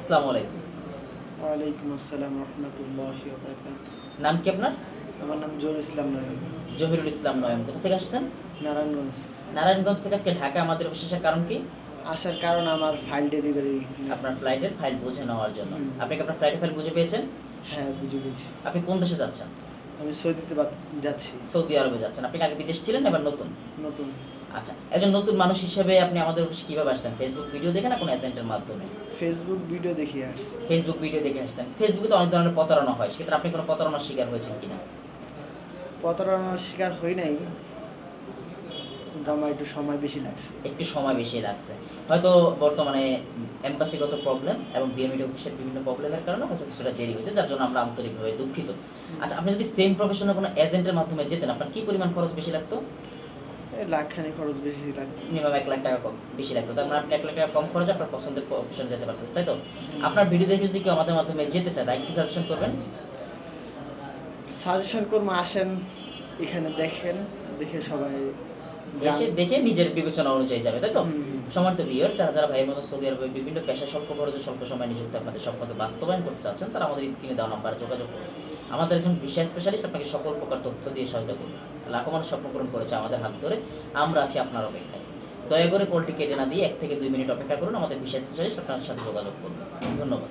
আসসালামু আলাইকুম। ওয়ালাইকুম আসসালাম রহমতুল্লাহি ওয়া বারাকাতুহু। নাম কি আপনার? আমার নাম জহুরুল ইসলাম নয়ন, জহিরুল ইসলাম নয়ন। কোথা থেকে আসছেন? নারায়ণগঞ্জ। নারায়ণগঞ্জ থেকে আজকে ঢাকা আমাদের অফিসে আসার কারণ কি? আসার কারণ আমার ফাইল ডেলিভারি। আপনার ফ্লাইটের ফাইল বুঝে নেওয়ার জন্য। হুম। আপনি কি আপনার ফ্লাইটের ফাইল বুঝে পেয়েছেন? হ্যাঁ, বুঝে পেয়েছি। আপনি কোন দেশে যাচ্ছেন? আমি সৌদিতে যাচ্ছি। সৌদি আরবে যাচ্ছেন। আপনি কি আগে বিদেশ ছিলেন, এবার নতুন? নতুন। আচ্ছা, একজন নতুন মানুষ হিসেবে আপনি আমাদের অফিসে কিভাবে আসছেন? ফেসবুক ভিডিও দেখে না কোনো এজেন্টের মাধ্যমে? ফেসবুক ভিডিও দেখিয়ে আসছি। ফেসবুক ভিডিও দেখে আসছেন। ফেসবুকে তো অনেক ধরনের প্রতারণা হয়, সেক্ষেত্রে আপনি কোনো প্রতারণার শিকার হয়েছেন কিনা? প্রতারণার শিকার হই নাই, কিন্তু আমার একটু সময় বেশি লাগছে। একটু সময় বেশি লাগছে। হয়তো বর্তমানে এম্বাসিগত প্রবলেম এবং বিএমইডি অফিসের বিভিন্ন প্রবলেমের কারণে হয়তো কিছুটা দেরি হয়েছে, যার জন্য আমরা আন্তরিকভাবে দুঃখিত। আচ্ছা, আপনি যদি সেম প্রফেশনাল কোনো এজেন্টের মাধ্যমে যেতেন, আপনার কি পরিমাণ খরচ বেশি লাগতো? লাখখানি খরচ বেশি লাগতো। মিনিমাম 1 লাখ টাকা কম বেশি লাগতো। তার মানে আপনি 1 লাখ টাকা কম খরচে আপনার পছন্দের প্রফেশনে যেতে পারতেছেন, তাই তো? আপনার ভিডিও দেখে যদি কেউ আমাদের মাধ্যমে যেতে চায়, তাকে কি সাজেশন করবেন? সাজেশন করবো, আসেন এখানে দেখেন, দেখে সবাই এসে দেখে নিজের বিবেচনা অনুযায়ী যাবে, তাই তো? হুম। সম্মানিত ভিউয়ার, যারা যারা ভাইয়ের মতো সৌদি আরবে বিভিন্ন পেশা স্বল্প খরচে স্বল্প সময় নিযুক্ত আপনাদের স্বপ্নকে বাস্তবায়ন করতে চাচ্ছেন, তারা আমাদের স্ক্রিনে দেওয়া নাম্বারে যোগাযোগ করুন। আমাদের একজন ভিসা স্পেশালিস্ট আপনাকে সকল প্রকার তথ্য দিয়ে সহায়তা করবে। লাখো মানুষ স্বপ্ন পূরণ করেছে আমাদের হাত ধরে, আমরা আছি আপনার অপেক্ষায়। দয়া করে কলটি কেটে না দিয়ে 1 থেকে 2 মিনিট অপেক্ষা করুন, আমাদের ভিসা স্পেশালিস্ট আপনার সাথে যোগাযোগ করবে। ধন্যবাদ।